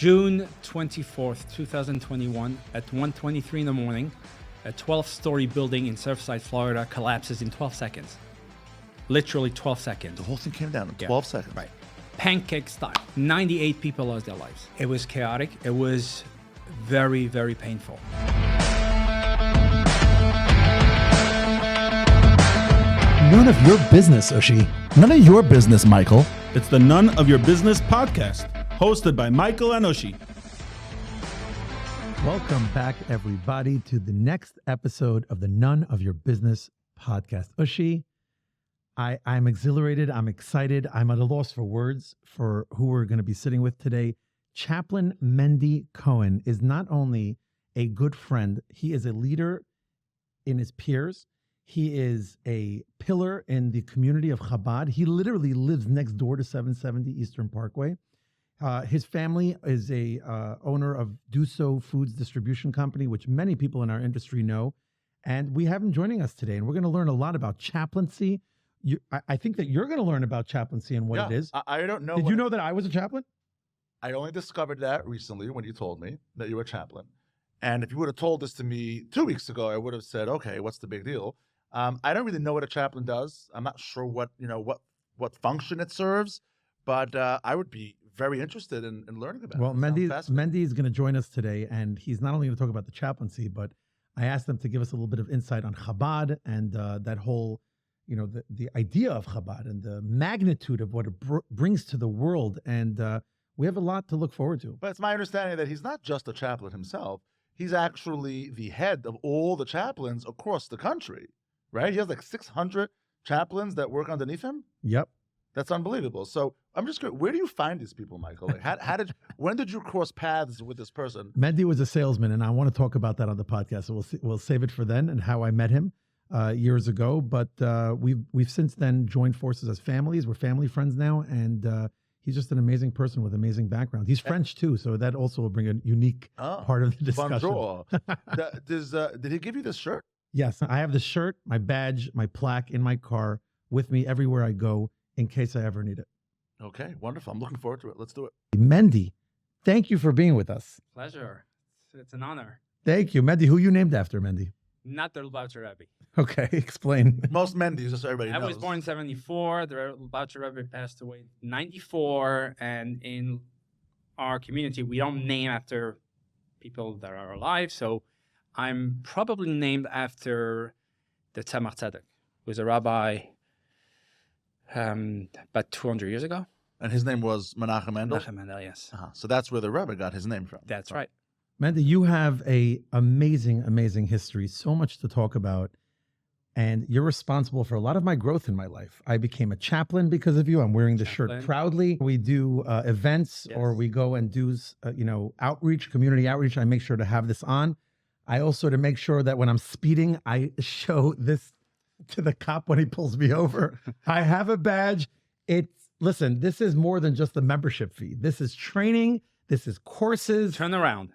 June 24th, 2021, at 1:23 in the morning, a 12-story building in Surfside, Florida collapses in 12 seconds. Literally 12 seconds. The whole thing came down in 12 seconds. Right. Pancake style. 98 people lost their lives. It was chaotic. It was very, very painful. None of your business, Ushy. None of your business, Michael. It's the None of Your Business podcast, hosted by Michael and Ushy. Welcome back, everybody, to the next episode of the None of Your Business podcast. Ushy, I'm exhilarated. I'm excited. I'm at a loss for words for who we're going to be sitting with today. Chaplain Mendy Coën is not only a good friend, he is a leader in his peers. He is a pillar in the community of Chabad. He literally lives next door to 770 Eastern Parkway. His family is a owner of Duso Foods Distribution Company, which many people in our industry know. And we have him joining us today, and we're going to learn a lot about chaplaincy. I think that you're going to learn about chaplaincy and what it is. I don't know. Did you know that I was a chaplain? I only discovered that recently when you told me that you were a chaplain. And if you would have told this to me 2 weeks ago, I would have said, okay, what's the big deal? I don't really know what a chaplain does. I'm not sure what function it serves, but I would be very interested in learning about it. Well, Mendy is going to join us today, and he's not only going to talk about the chaplaincy, but I asked him to give us a little bit of insight on Chabad and that whole, the idea of Chabad and the magnitude of what it brings to the world. And we have a lot to look forward to. But it's my understanding that he's not just a chaplain himself. He's actually the head of all the chaplains across the country, right? He has like 600 chaplains that work underneath him. Yep. That's unbelievable. So I'm just curious, where do you find these people, Michael? Like, when did you cross paths with this person? Mendy was a salesman, and I want to talk about that on the podcast. So we'll save it for then and how I met him years ago. But we've since then joined forces as families. We're family friends now, and he's just an amazing person with amazing background. He's French too, so that also will bring a unique part of the discussion. Bonjour. Did he give you this shirt? Yes, I have the shirt, my badge, my plaque in my car with me everywhere I go in case I ever need it. Okay, wonderful. I'm looking forward to it. Let's do it. Mendy, thank you for being with us. Pleasure. It's an honor. Thank you. Mendy, who you named after, Mendy? Not the Lubavitcher Rebbe. Okay, explain. Most Mendys, just so everybody knows. I was born in 74. The Lubavitcher Rebbe passed away in 94. And in our community, we don't name after people that are alive. So I'm probably named after the Tzemach Tzedek, who was a rabbi about 200 years ago. And his name was Menachem Mendel? Menachem Mendel, yes. So that's where the Rebbe got his name from. That's right. Mendy, you have a amazing, amazing history, so much to talk about, and you're responsible for a lot of my growth in my life. I became a chaplain because of you. I'm wearing the shirt proudly. We do events, or we go and do, outreach, community outreach. I make sure to have this on. I also, to make sure that when I'm speeding, I show this to the cop when he pulls me over. I have a badge. Listen, this is more than just a membership fee. This is training. This is courses. Turn it around.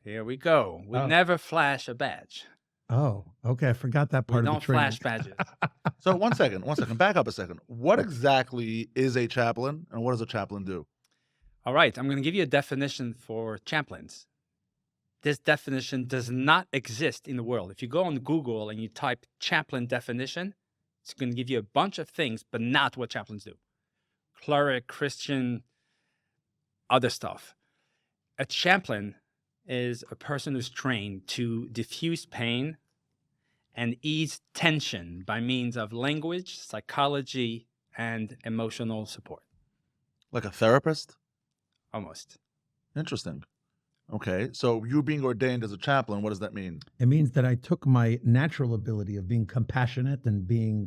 Here we go. We never flash a badge. Oh, okay. I forgot that part of the training. We don't flash badges. So one second. Back up a second. What exactly is a chaplain, and what does a chaplain do? All right. I'm going to give you a definition for chaplains. This definition does not exist in the world. If you go on Google and you type chaplain definition, it's going to give you a bunch of things, but not what chaplains do. Cleric, Christian, other stuff. A chaplain is a person who's trained to diffuse pain and ease tension by means of language, psychology, and emotional support. Like a therapist? Almost. Interesting. Okay, so you being ordained as a chaplain, what does that mean? It means that I took my natural ability of being compassionate and being,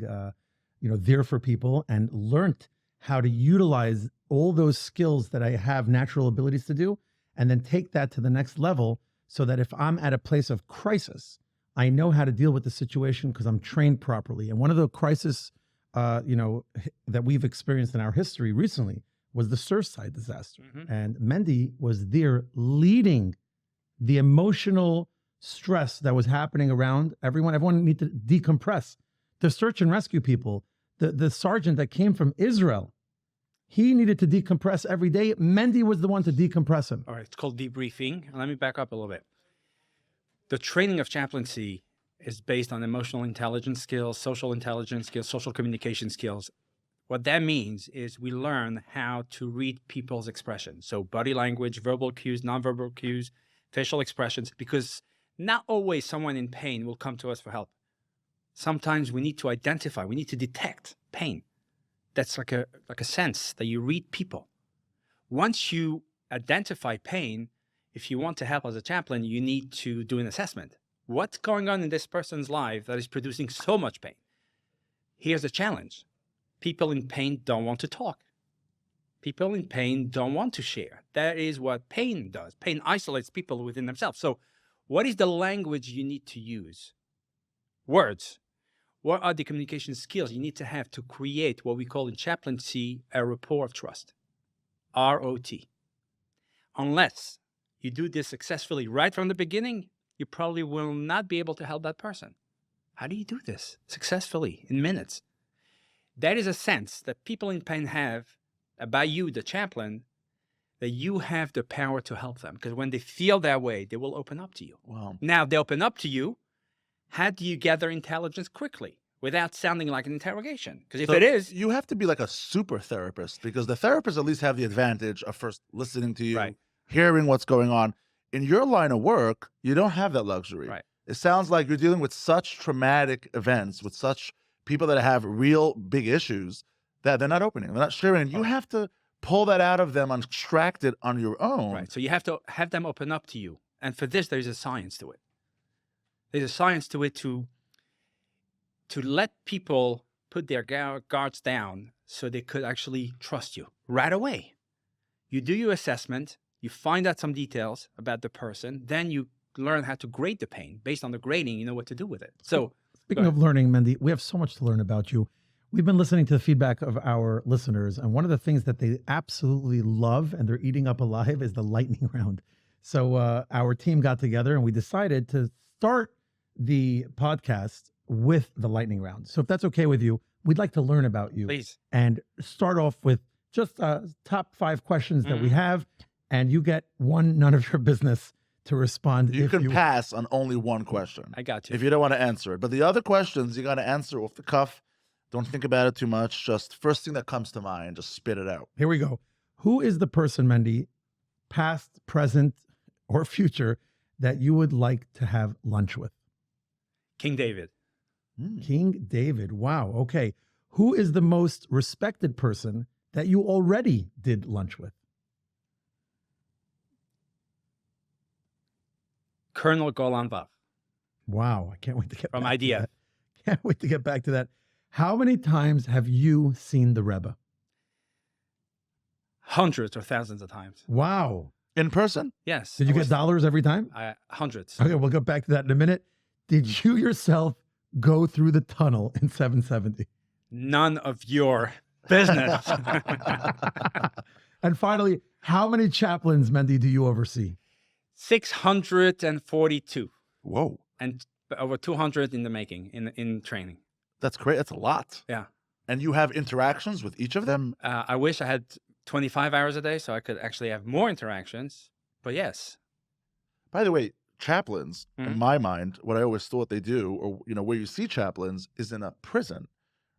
there for people, and learned how to utilize all those skills that I have natural abilities to do, and then take that to the next level so that if I'm at a place of crisis, I know how to deal with the situation because I'm trained properly. And one of the crises, that we've experienced in our history recently was the Surfside disaster. Mm-hmm. And Mendy was there leading the emotional stress that was happening around everyone. Everyone needed to decompress. The search and rescue people, the sergeant that came from Israel He needed to decompress every day. Mendy was the one to decompress him. All right, it's called debriefing. Let me back up a little bit. The training of chaplaincy is based on emotional intelligence skills, social intelligence skills, social communication skills. What that means is we learn how to read people's expressions. So body language, verbal cues, nonverbal cues, facial expressions, because not always someone in pain will come to us for help. Sometimes we need to identify, we need to detect pain. That's like a sense that you read people. Once you identify pain, if you want to help as a chaplain, you need to do an assessment. What's going on in this person's life that is producing so much pain? Here's a challenge. People in pain don't want to talk. People in pain don't want to share. That is what pain does. Pain isolates people within themselves. So what is the language you need to use? Words. What are the communication skills you need to have to create what we call in chaplaincy a rapport of trust? ROT. Unless you do this successfully right from the beginning, you probably will not be able to help that person. How do you do this successfully in minutes? That is a sense that people in pain have about you, the chaplain, that you have the power to help them. Because when they feel that way, they will open up to you. Wow. Now, they open up to you. How do you gather intelligence quickly without sounding like an interrogation? Because if So it is, you have to be like a super therapist, because the therapists at least have the advantage of first listening to you, Right. hearing what's going on. In your line of work, you don't have that luxury. Right. It sounds like you're dealing with such traumatic events, with such people that have real big issues that they're not opening, they're not sharing. You have to pull that out of them, extract it on your own. right. So you have to have them open up to you. And for this, there's a science to it. There's a science to it to let people put their guards down so they could actually trust you right away. You do your assessment, you find out some details about the person, then you learn how to grade the pain. Based on the grading, you know what to do with it. So Speaking of learning, Mendy, we have so much to learn about you. We've been listening to the feedback of our listeners, and one of the things that they absolutely love and they're eating up alive is the lightning round. So our team got together and we decided to start the podcast with the lightning round. So if that's okay with you, we'd like to learn about you. please. And start off with just top 5 questions that we have, and you get one none of your business to respond. You if can pass on only one question I got you. if you don't want to answer it. But the other questions, you got to answer off the cuff. Don't think about it too much. Just first thing that comes to mind, just spit it out. Here we go. Who is the person, Mendy, past, present, or future, that you would like to have lunch with? King David. King David. Wow. Okay. Who is the most respected person that you already did lunch with? Colonel Golan Vav Wow. I can't wait to get from back to IDF. that. Can't wait to get back to that. How many times have you seen the Rebbe? Hundreds or thousands of times. Wow. In person? Yes. Did you get dollars every time? Hundreds. Okay, we'll go back to that in a minute. Did you yourself go through the tunnel in 770? None of your business. And finally, how many chaplains, Mendy, do you oversee? 642 Whoa. and over 200 in the making, in training. That's great. That's a lot. Yeah. And you have interactions with each of them? I wish I had 25 hours a day so I could actually have more interactions. But yes. By the way, chaplains, Mhm. in my mind, what I always thought they do, or where you see chaplains, is in a prison,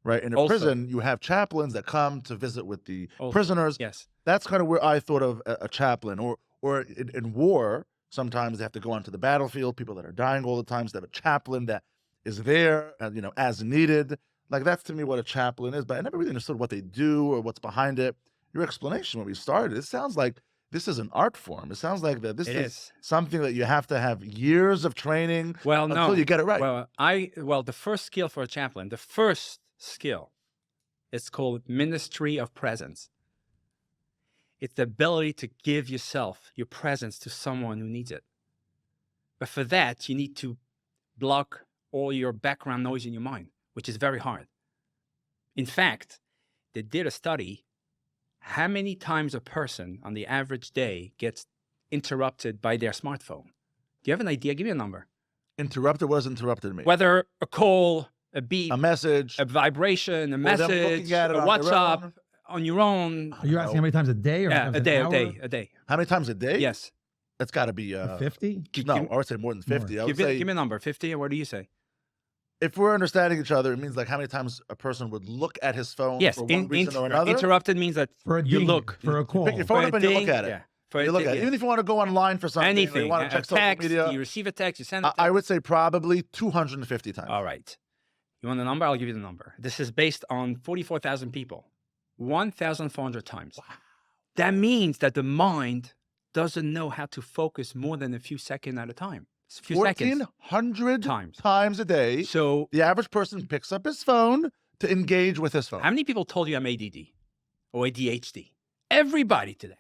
right? In a Also. prison, you have chaplains that come to visit with the Also. prisoners. Yes. That's kind of where I thought of a chaplain. Or in war, sometimes they have to go onto the battlefield. People that are dying all the time, so they have a chaplain that is there, as needed. Like, that's to me what a chaplain is. But I never really understood what they do or what's behind it. Your explanation when we started, it sounds like this is an art form. It sounds like that this It is is. something that you have to have years of training Well, until no. you get it right. Well, the first skill for a chaplain, the first skill, is called ministry of presence. It's the ability to give yourself, your presence, to someone who needs it. But for that, you need to block all your background noise in your mind, which is very hard. In fact, they did a study. How many times a person on the average day gets interrupted by their smartphone? Do you have an idea? Give me a number. Interrupted was interrupted me. Whether a call, a beep, A message. a vibration, a Or them message, looking at it a on their WhatsApp, own. on your own. Are you asking how many times a day or how Yeah, many a times day, an a hour? day, a day. How many times a day? Yes. That's got to be 50? no. I would say more than 50. I would Give say me a number, 50, or what do you say? if we're understanding each other, it means like how many times a person would look at his phone Yes, for one reason or another. interrupted means that For a you ding, look. for a call. Pick your phone For up a and you look ding, at it. yeah. For You a look ding, at it. yeah. Even if you want to go online for something, or Anything. you want to check a social text, media. you receive a text, you send it. I would say probably 250 times. All right. You want the number? I'll give you the number. This is based on 44,000 people. 1,400 times. Wow. That means that the mind doesn't know how to focus more than a few seconds at a time. It's a few seconds. 1,400 times a day. So the average person picks up his phone to engage with his phone. how many people told you I'm ADD or ADHD? Everybody today.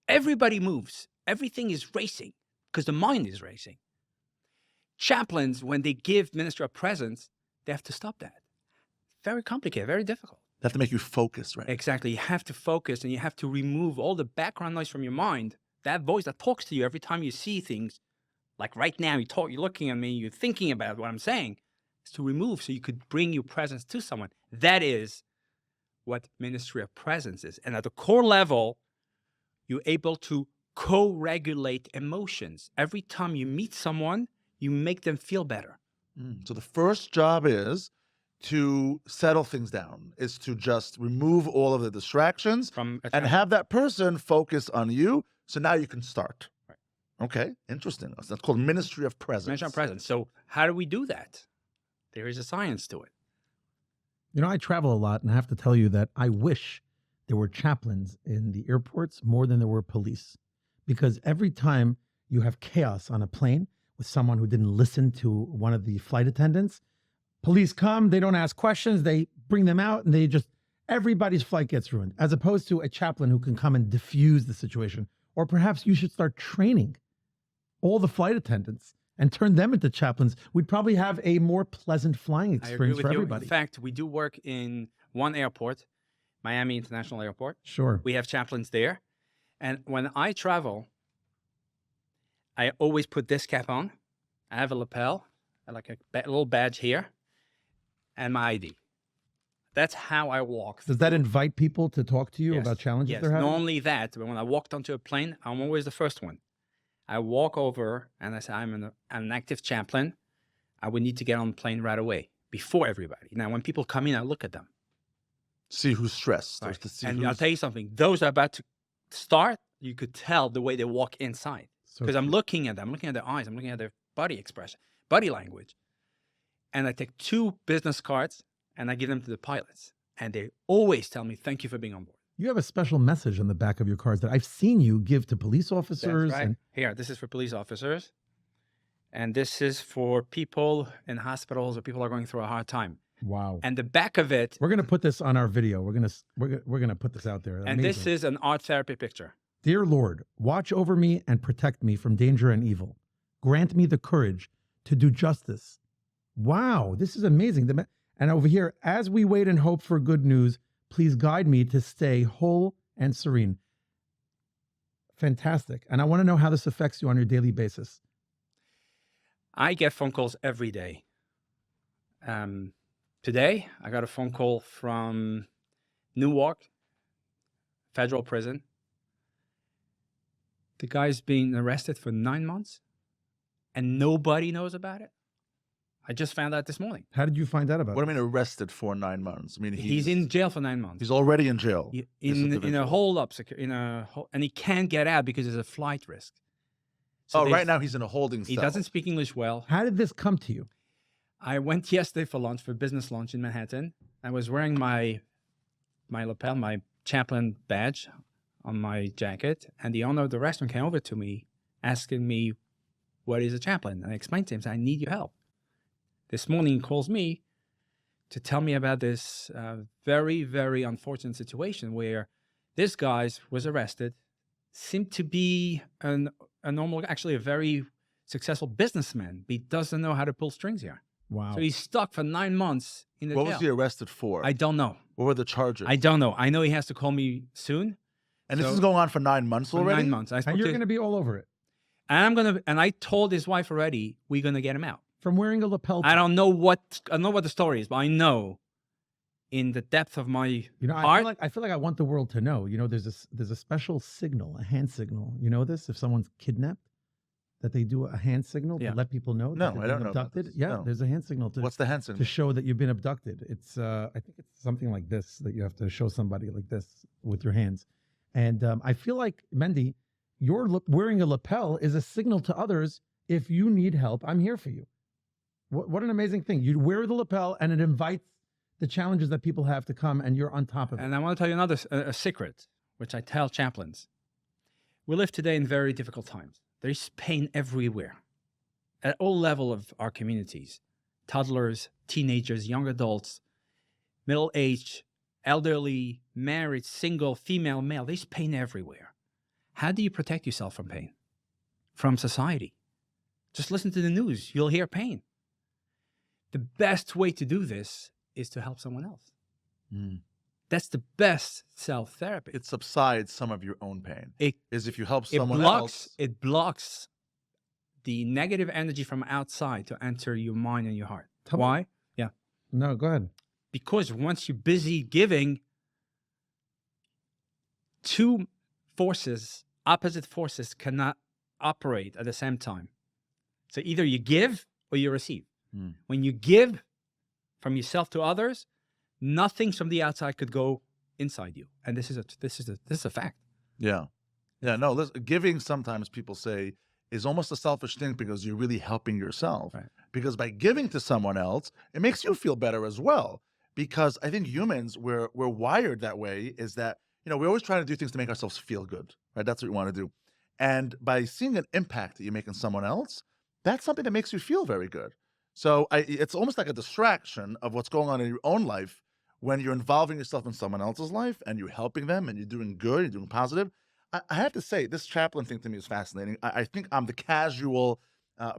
Everybody moves. Everything is racing because the mind is racing. Chaplains, when they give ministry of presence, they have to stop that. Very complicated, very difficult. They have to make you focus, right? Exactly. You have to focus and you have to remove all the background noise from your mind. That voice that talks to you every time you see things, like right now, you're looking at me, you're thinking about what I'm saying, is to remove so you could bring your presence to someone. That is what ministry of presence is. And at the core level, you're able to co-regulate emotions. Every time you meet someone, you make them feel better. So the first job is to settle things down, is to just remove all of the distractions and have that person focus on you. So now you can start. Right. Okay, interesting. That's called ministry of presence. Ministry of presence. So how do we do that? There is a science to it. You know, I travel a lot, and I have to tell you that I wish there were chaplains in the airports more than there were police. Because every time you have chaos on a plane with someone who didn't listen to one of the flight attendants, police come, they don't ask questions, they bring them out, and everybody's flight gets ruined, as opposed to a chaplain who can come and diffuse the situation. Or perhaps you should start training all the flight attendants and turn them into chaplains. We'd probably have a more pleasant flying experience for everybody. In fact, we do work in one airport, Miami International Airport. Sure. We have chaplains there. And when I travel, I always put this cap on. I have a lapel, like a little badge here, and my ID. That's how I walk. Does that invite people to talk to you about challenges Yes. they're having? Not only that, but when I walked onto a plane, I'm always the first one. I walk over and I say, I'm an active chaplain. I would need to get on the plane right away before everybody. Now, when people come in, I look at them. See who's stressed. Right. To see And I'll tell you something. Those are about to start, you could tell the way they walk inside. Because I'm looking at them, I'm looking at their eyes, I'm looking at their body expression, body language. And I take 2 business cards and I give them to the pilots. And they always tell me, thank you for being on board. You have a special message on the back of your cards that I've seen you give to police officers. That's right. Here, this is for police officers. And this is for people in hospitals or people who are going through a hard time. Wow. And the back of it. We're going to put this on our video. We're going to put this out there. And this is an art therapy picture. Dear Lord, watch over me and protect me from danger and evil. Grant me the courage to do justice. Wow, this is amazing. And over here, as we wait and hope for good news, please guide me to stay whole and serene. Fantastic. And I want to know how this affects you on your daily basis. I get phone calls every day. Today, I got a phone call from Newark Federal Prison. The guy's been arrested for 9 months and nobody knows about it. I just found out this morning. How did you find out about What it? do you mean arrested for 9 months? I mean, He's in jail for 9 months. He's already in jail. In a hold-up, and he can't get out because there's a flight risk. So right now he's in a holding cell. He doesn't speak English well. How did this come to you? I went yesterday for lunch, for business lunch in Manhattan. I was wearing my lapel, my chaplain badge on my jacket, and the owner of the restaurant came over to me asking me, what is a chaplain? And I explained to him, I need your help. This morning he calls me to tell me about this very, very unfortunate situation where this guy was arrested, seemed to be a normal, actually a very successful businessman, but he doesn't know how to pull strings here. Wow. So he's stuck for 9 months in the What jail. was he arrested for? I don't know. What were the charges? I don't know. I know he has to call me soon. And this is going on for 9 months For already? 9 months. And you're going to be all over it. And I told his wife already, we're going to get him out. From wearing a lapel. I don't know what the story is, but I know in the depth of my You know, heart. I feel like I want the world to know. You know, there's a special signal, a hand signal. You know this? If someone's kidnapped, that they do a hand signal Yeah. to let people know No, that I they've don't been know about abducted. this. Yeah, No. there's a hand signal What's the hand to signal? show that you've been abducted. It's I think it's something like this, that you have to show somebody like this with your hands. And I feel like, Mendy, your wearing a lapel is a signal to others. If you need help, I'm here for you. What an amazing thing. You wear the lapel and it invites the challenges that people have to come, and you're on top of it. And I want to tell you another a secret, which I tell chaplains. We live today in very difficult times. There's pain everywhere, at all level of our communities. Toddlers, teenagers, young adults, middle-aged, elderly, married, single, female, male. There's pain everywhere. How do you protect yourself from pain? From society. Just listen to the news. You'll hear pain. The best way to do this is to help someone else. Mm. That's the best self-therapy. It subsides some of your own pain. It Is if you help it someone blocks else. it blocks the negative energy from outside to enter your mind and your heart. Tell me- Why? Yeah. No, go ahead. Because once you're busy giving, two forces, opposite forces, cannot operate at the same time. So either you give or you receive. Hmm. When you give from yourself to others, nothing from the outside could go inside you. And this is a fact. Yeah. Yeah. No, listen, giving, sometimes people say, is almost a selfish thing because you're really helping yourself. Right. Because by giving to someone else, it makes you feel better as well. Because I think humans, we're wired that way, is that, you know, we're always trying to do things to make ourselves feel good, right? That's what we want to do. And by seeing an impact that you make on someone else, that's something that makes you feel very good. So it's almost like a distraction of what's going on in your own life when you're involving yourself in someone else's life and you're helping them and you're doing good, you're doing positive. I have to say, this chaplain thing to me is fascinating. I think I'm the casual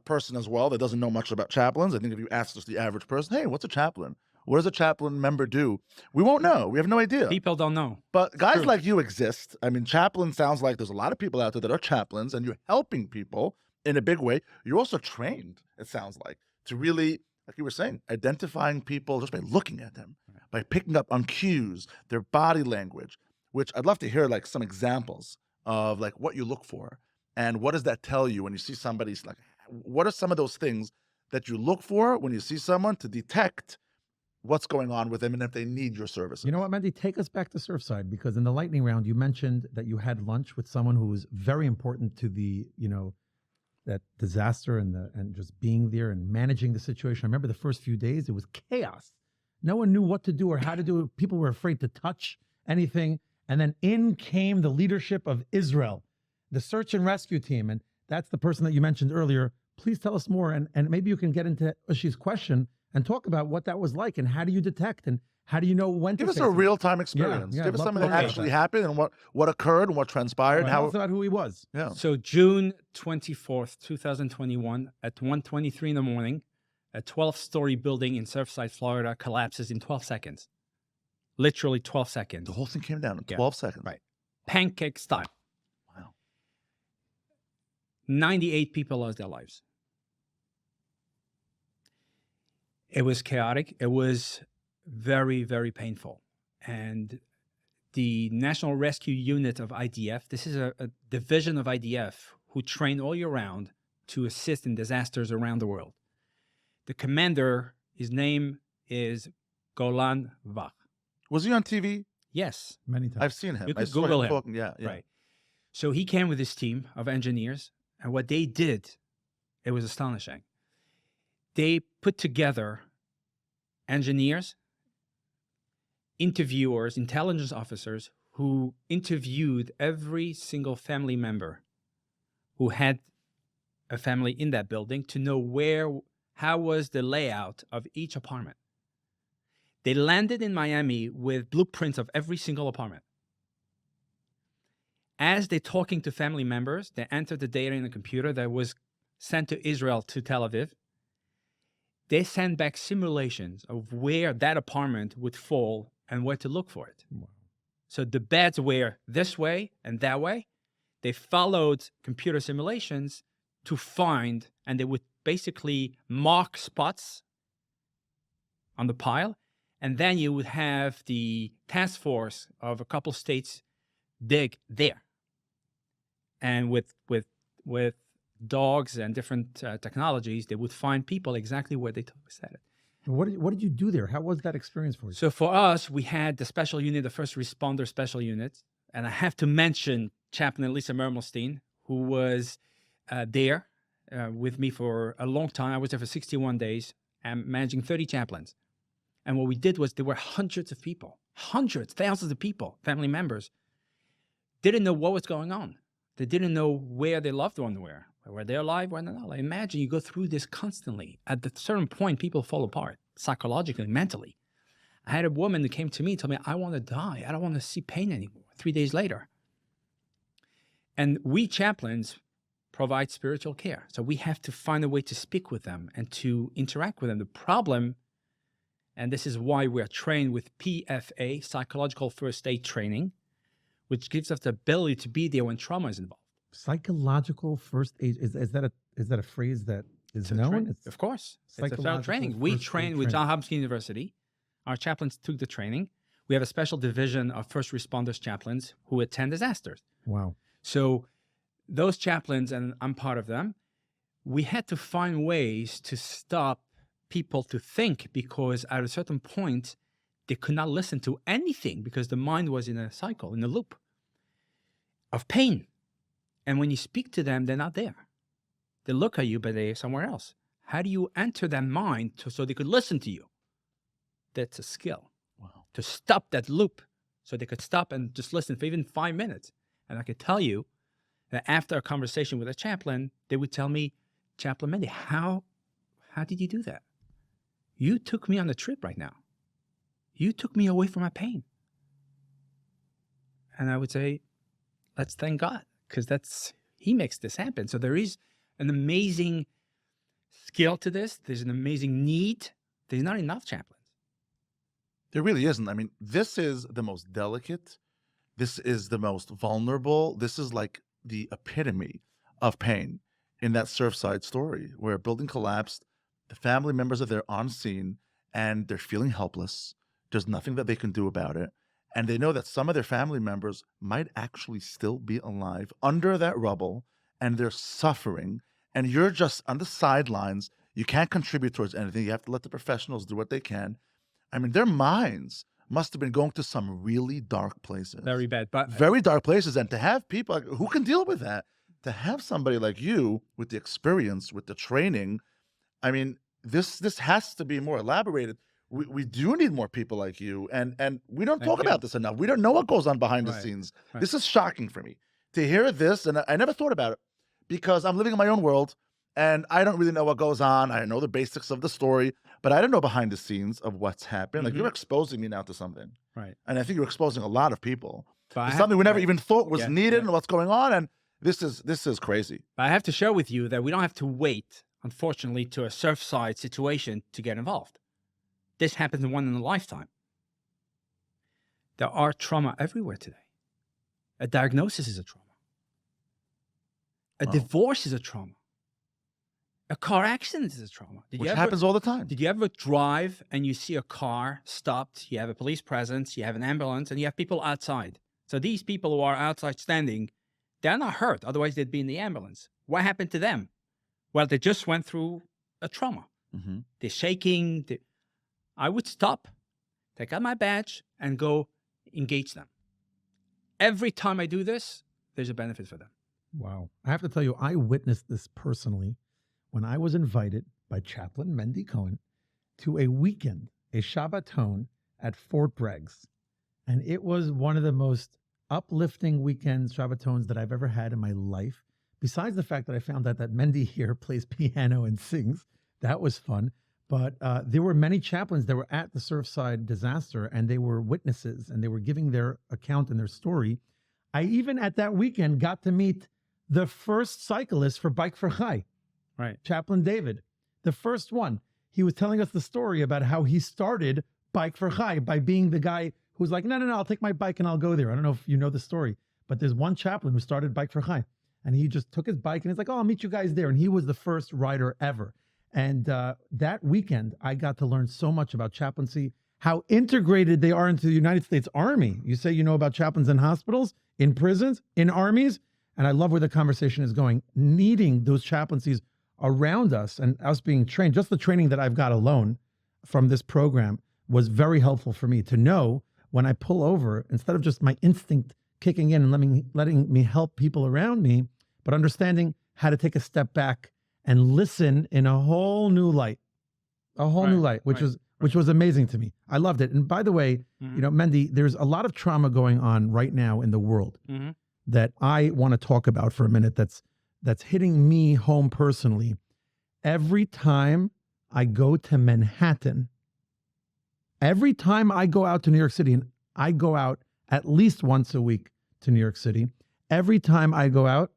person as well that doesn't know much about chaplains. I think if you ask just the average person, hey, what's a chaplain? What does a chaplain member do? We won't know. We have no idea. People don't know. But guys True. like you exist. I mean, chaplain sounds like there's a lot of people out there that are chaplains, and you're helping people in a big way. You're also trained, it sounds like, to really, like you were saying, identifying people just by looking at them, by picking up on cues, their body language, which I'd love to hear like some examples of like what you look for and what does that tell you when you see somebody's like, what are some of those things that you look for when you see someone to detect what's going on with them and if they need your services? You know what, Mendy? Take us back to Surfside, because in the lightning round, you mentioned that you had lunch with someone who was very important to the, you know, that disaster and just being there and managing the situation. I remember the first few days, it was chaos. No one knew what to do or how to do it. People were afraid to touch anything. And then in came the leadership of Israel, the search and rescue team. And that's the person that you mentioned earlier. Please tell us more. And maybe you can get into Ushy's question and talk about what that was like and how do you detect and how do you know when to Give us say a something? real-time experience. yeah, Give us I'd love something to that learn about actually that. happened and what occurred and what transpired. Tell us How, about who he was. yeah. So June 24th, 2021, at 1:23 in the morning, a 12-story building in Surfside, Florida, collapses in 12 seconds. Literally 12 seconds. The whole thing came down in Yeah. 12 seconds. Right. Pancake style. Wow. 98 people lost their lives. It was chaotic. It was very, very painful. And the National Rescue Unit of IDF, this is a division of IDF who train all year round to assist in disasters around the world. The commander, his name is Golan Vach. Was he on TV? Yes, Many times. I've seen him. You I could saw Google him. talking. Yeah, yeah. right. So he came with his team of engineers, and what they did, it was astonishing. They put together engineers, interviewers, intelligence officers who interviewed every single family member who had a family in that building to know how was the layout of each apartment. They landed in Miami with blueprints of every single apartment. As they're talking to family members, they entered the data in a computer that was sent to Israel, to Tel Aviv. They send back simulations of where that apartment would fall and where to look for it. Wow. So the beds were this way and that way. They followed computer simulations to find, and they would basically mark spots on the pile, And then you would have the task force of a couple states dig there. And with dogs and different technologies, they would find people exactly where they said it. What did you do there? How was that experience for you? So for us, we had the special unit, the first responder special unit. And I have to mention Chaplain Lisa Mermelstein, who was there with me for a long time. I was there for 61 days and managing 30 chaplains. And what we did was there were hundreds of people, thousands of people, family members, didn't know what was going on. They didn't know where their loved ones were. Were they alive? Were they not alive? Imagine you go through this constantly. At a certain point, people fall apart psychologically, mentally. I had a woman who came to me and told me, I want to die. I don't want to see pain anymore. 3 days later. And we chaplains provide spiritual care. So we have to find a way to speak with them and to interact with them. The problem, and this is why we are trained with PFA, psychological first aid training, which gives us the ability to be there when trauma is involved. Psychological first aid, is that a phrase that is known? Of course. It's a federal training. Psychological We first aid trained with training. Johns Hopkins University. Our chaplains took the training. We have a special division of first responders chaplains who attend disasters. Wow. So those chaplains, and I'm part of them, we had to find ways to stop people to think, because at a certain point, they could not listen to anything because the mind was in a cycle, in a loop of pain. And when you speak to them, they're not there. They look at you, but they're somewhere else. How do you enter their mind so they could listen to you? That's a skill. Wow. To stop that loop so they could stop and just listen for even 5 minutes. And I could tell you that after a conversation with a chaplain, they would tell me, Chaplain Mendy, how did you do that? You took me on a trip right now. You took me away from my pain. And I would say, let's thank God, because he makes this happen. So there is an amazing skill to this. There's an amazing need. There's not enough chaplains. There really isn't. I mean, this is the most delicate. This is the most vulnerable. This is like the epitome of pain in that Surfside story where a building collapsed. The family members are there on scene and they're feeling helpless. There's nothing that they can do about it. And they know that some of their family members might actually still be alive under that rubble, and they're suffering. And you're just on the sidelines. You can't contribute towards anything. You have to let the professionals do what they can. I mean, their minds must have been going to some really dark places. Very bad. But Very dark places. And to have people who can deal with that, to have somebody like you with the experience, with the training, I mean, this has to be more elaborated. We do need more people like you. And we don't Thank talk you. about this enough. We don't know what goes on behind the Right, scenes. right. This is shocking for me to hear this. And I never thought about it because I'm living in my own world and I don't really know what goes on. I know the basics of the story, but I don't know behind the scenes of what's happened. Like, Mhm. you're exposing me now to something. right. And I think you're exposing a lot of people. But I It's have- something we never right. even thought was Yeah, needed yeah. and what's going on. And this is crazy. But I have to share with you that we don't have to wait, unfortunately, to a Surfside situation to get involved. This happens once in a lifetime. There are trauma everywhere today. A diagnosis is a trauma. A Wow. divorce is a trauma. A car accident is a trauma. Which happens all the time. Did you ever drive and you see a car stopped, you have a police presence, you have an ambulance, and you have people outside? So these people who are outside standing, they're not hurt. Otherwise, they'd be in the ambulance. What happened to them? Well, they just went through a trauma. Mhm. They're shaking. I would stop, take out my badge, and go engage them. Every time I do this, there's a benefit for them. Wow. I have to tell you, I witnessed this personally when I was invited by Chaplain Mendy Coën to a weekend, a Shabbaton at Fort Bregg's. And it was one of the most uplifting weekends, Shabbatons, that I've ever had in my life. Besides the fact that I found out that Mendy here plays piano and sings. That was fun. But there were many chaplains that were at the Surfside disaster, and they were witnesses, and they were giving their account and their story. I even at that weekend got to meet the first cyclist for Bike for Chai, Right. Chaplain David, the first one. He was telling us the story about how he started Bike for Chai by being the guy who's like, no, I'll take my bike and I'll go there. I don't know if you know the story, but there's one chaplain who started Bike for Chai, and he just took his bike and he's like, oh, I'll meet you guys there. And he was the first rider ever. And that weekend, I got to learn so much about chaplaincy, how integrated they are into the United States Army. You say you know about chaplains in hospitals, in prisons, in armies, and I love where the conversation is going. Needing those chaplaincies around us and us being trained, just the training that I've got alone from this program was very helpful for me to know when I pull over, instead of just my instinct kicking in and letting me help people around me, but understanding how to take a step back and listen in a whole new light, which was amazing to me. I loved it. And by the way, you know, Mendy, there's a lot of trauma going on right now in the world that I want to talk about for a minute. That's hitting me home personally. Every time I go to Manhattan, every time I go out to New York City, and I go out at least once a week to New York City, every time I go out,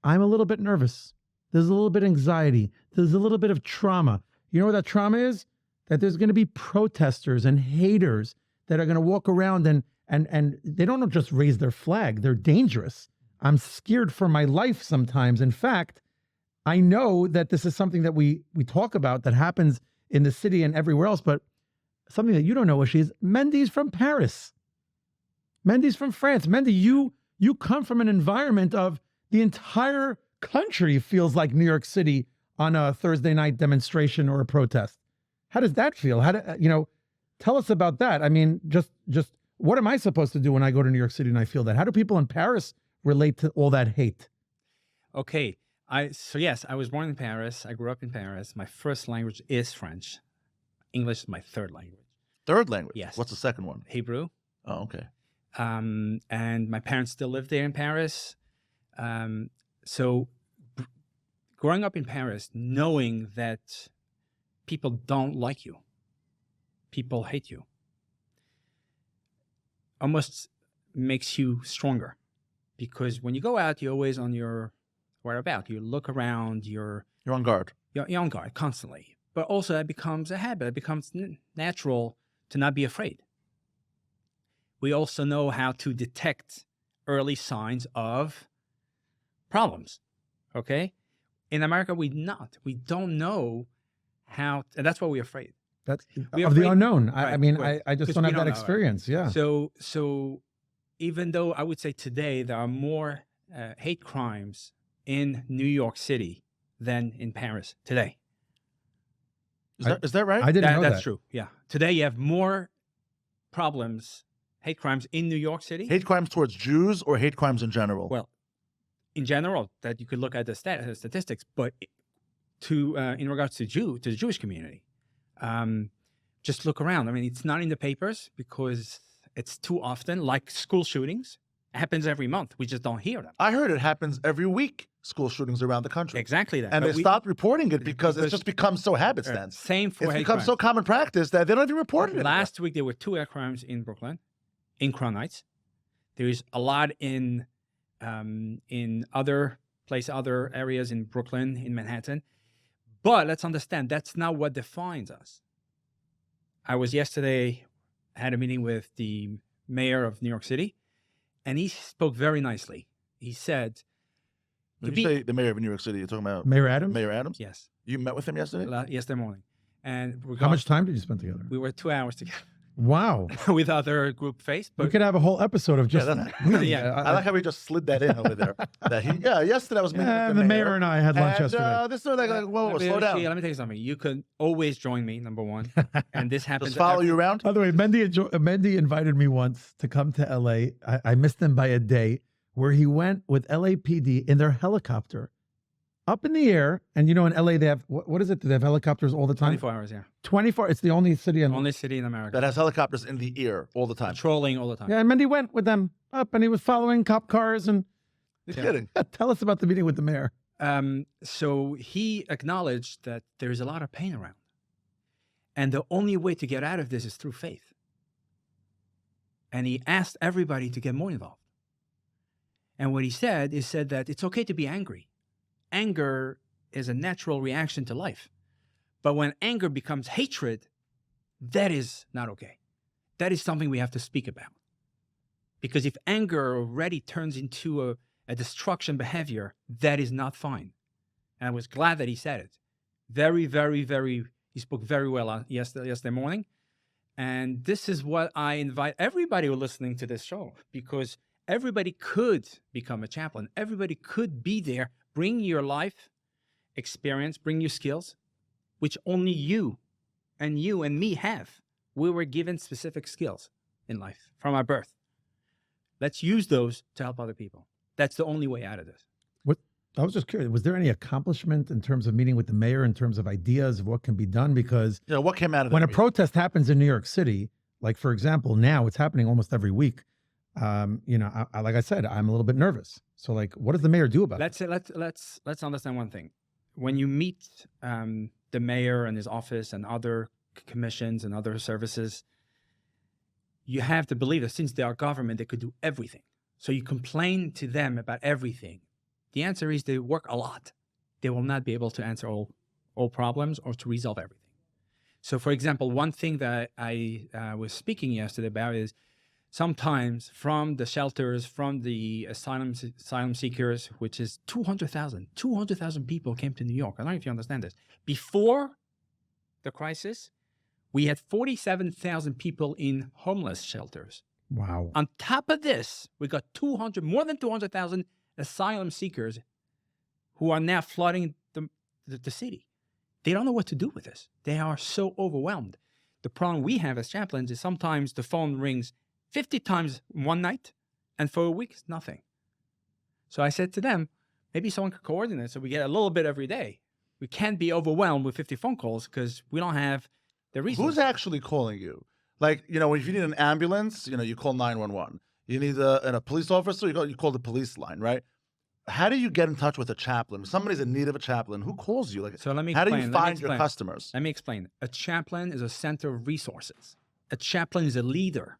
I'm a little bit nervous. There's a little bit of anxiety. There's a little bit of trauma. You know what that trauma is? That there's going to be protesters and haters that are going to walk around and they don't just raise their flag. They're dangerous. I'm scared for my life sometimes. In fact, I know that this is something that we talk about that happens in the city and everywhere else, but something that you don't know, Ushy, is Mendy's from Paris. Mendy's from France. Mendy, you come from an environment of the entire country feels like New York City on a Thursday night demonstration or a protest. How does that feel? Tell us about that. I mean, just what am I supposed to do when I go to New York City and I feel that? How do people in Paris relate to all that hate? Okay. Yes, I was born in Paris. I grew up in Paris. My first language is French. English is my third language. Third language? Yes. What's the second one? Hebrew. Oh, okay. And my parents still live there in Paris. So growing up in Paris, knowing that people don't like you, people hate you, almost makes you stronger. Because when you go out, you're always on your whereabouts. You look around, you're on guard. You're on guard constantly. But also it becomes a habit. It becomes natural to not be afraid. We also know how to detect early signs of problems, okay? In America, we don't know how, and that's why we're afraid. That's We're of the afraid- unknown. Right, I mean, right. I just 'Cause don't we have that don't know, right? experience. Yeah. So even though I would say today there are more hate crimes in New York City than in Paris today. Is that right? I didn't know That's that. true. Yeah. Today you have more problems, hate crimes in New York City. Hate crimes towards Jews or hate crimes in general? Well, in general, that you could look at the statistics, but in regards to the Jewish community, just look around. I mean, it's not in the papers because it's too often, like school shootings. It happens every month. We just don't hear them. I heard it happens every week, school shootings around the country. Exactly that. And But they stopped reporting it because it's because- just become so happenstance. Same for It's hate become crimes. so common practice that they don't even report it anymore. Last week, there were 2 hate crimes in Brooklyn, in Crown Heights. There is a lot in other areas in Brooklyn, in Manhattan. But let's understand, that's not what defines us. I was yesterday, had a meeting with the mayor of New York City, and he spoke very nicely. He said, When you say the mayor of New York City, you're talking about Mayor Adams? Mayor Adams? yes, You met with him yesterday? yesterday morning. And How much time did you spend together? We were 2 hours together Wow. with other group face. We But could have a whole episode of just. Yeah. I like how we just slid that in over there. Yesterday I was meeting with the mayor and I had lunch yesterday. This is like, whoa, slow down. Let me tell you something. You can always join me, number one. And this happens. Just follow you around? By the way, Mendy invited me once to come to LA. I missed him by a day, where he went with LAPD in their helicopter up in the air. And you know, in LA, they have, what is it? Do they have helicopters all the time? 24 hours, yeah. 24. It's the only city in. Only city in America. That has helicopters in the ear all the time. Patrolling all the time. Yeah, and Mendy went with them up, and he was following cop cars. And You're Yeah. kidding. tell us about the meeting with the mayor. So he acknowledged that there's a lot of pain around. And the only way to get out of this is through faith. And he asked everybody to get more involved. And what he said that it's okay to be angry. Anger is a natural reaction to life. But when anger becomes hatred, that is not okay. That is something we have to speak about. Because if anger already turns into a destruction behavior, that is not fine. And I was glad that he said it. Very, very, very, he spoke very well yesterday morning. And this is what I invite everybody who listening to this show, because everybody could become a chaplain. Everybody could be there. Bring your life experience, bring your skills, which only you and me have. We were given specific skills in life from our birth. Let's use those to help other people. That's the only way out of this. I was just curious, was there any accomplishment in terms of meeting with the mayor, in terms of ideas of what can be done? Because What came out of when that a protest happens in New York City, like for example, now it's happening almost every week. Like I said, I'm a little bit nervous. So like, what does the mayor do about it? Let's understand one thing. When you meet the mayor and his office and other commissions and other services, you have to believe that since they are government, they could do everything. So you complain to them about everything. The answer is they work a lot. They will not be able to answer all problems or to resolve everything. So for example, one thing that I was speaking yesterday about is sometimes from the shelters, from the asylum seekers, which is 200,000 people came to New York. I don't know if you understand this. Before the crisis, we had 47,000 people in homeless shelters. Wow. On top of this, we got more than 200,000 asylum seekers who are now flooding the city. They don't know what to do with this. They are so overwhelmed. The problem we have as chaplains is sometimes the phone rings 50 times one night, and for a week, it's nothing. So I said to them, maybe someone could coordinate so we get a little bit every day. We can't be overwhelmed with 50 phone calls because we don't have the resources. Who's actually calling you? Like, if you need an ambulance, you call 911. You need a police officer, you call the police line, right? How do you get in touch with a chaplain? If somebody's in need of a chaplain, who calls you? So let me how do explain. you find your customers? Let me explain. A chaplain is a center of resources. A chaplain is a leader.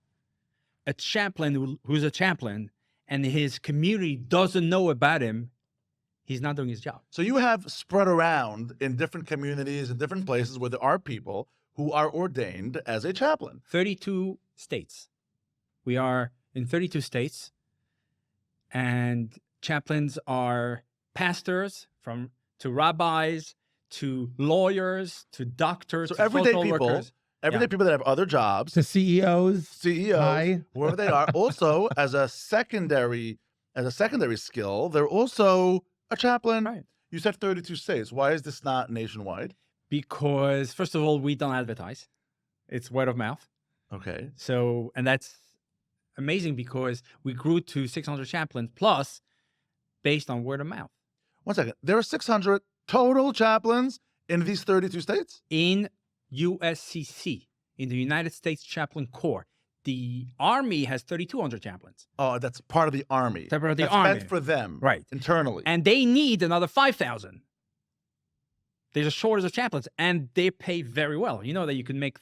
A chaplain who's a chaplain and his community doesn't know about him, he's not doing his job. So you have spread around in different communities and different places where there are people who are ordained as a chaplain. 32 states. We are in 32 states, and chaplains are pastors to rabbis, to lawyers, to doctors, So to everyday social people, workers. everyday people that have other jobs, To CEOs. Hi. whoever they are. Also, as a secondary skill, they're also a chaplain. Right. You said 32 states. Why is this not nationwide? Because first of all, we don't advertise. It's word of mouth. Okay. So, and that's amazing because we grew to 600 chaplains plus based on word of mouth. 1 second. There are 600 total chaplains in these 32 states? In USCC, in the United States Chaplain Corps. The Army has 3,200 chaplains. Oh, that's part of the Army. That's part of the That's Army. meant for them. Right. Internally. And they need another 5,000. There's a shortage of chaplains, and they pay very well. You know that you can make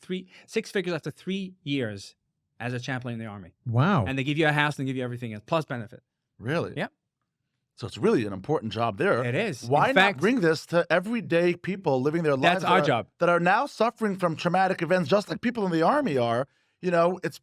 6 figures after 3 years as a chaplain in the Army. Wow. And they give you a house and give you everything else, plus benefit. Really? Yep. So it's really an important job there. It is. Why In not fact, bring this to everyday people living their lives? That's our job. That are now suffering from traumatic events, just like people in the Army are. It's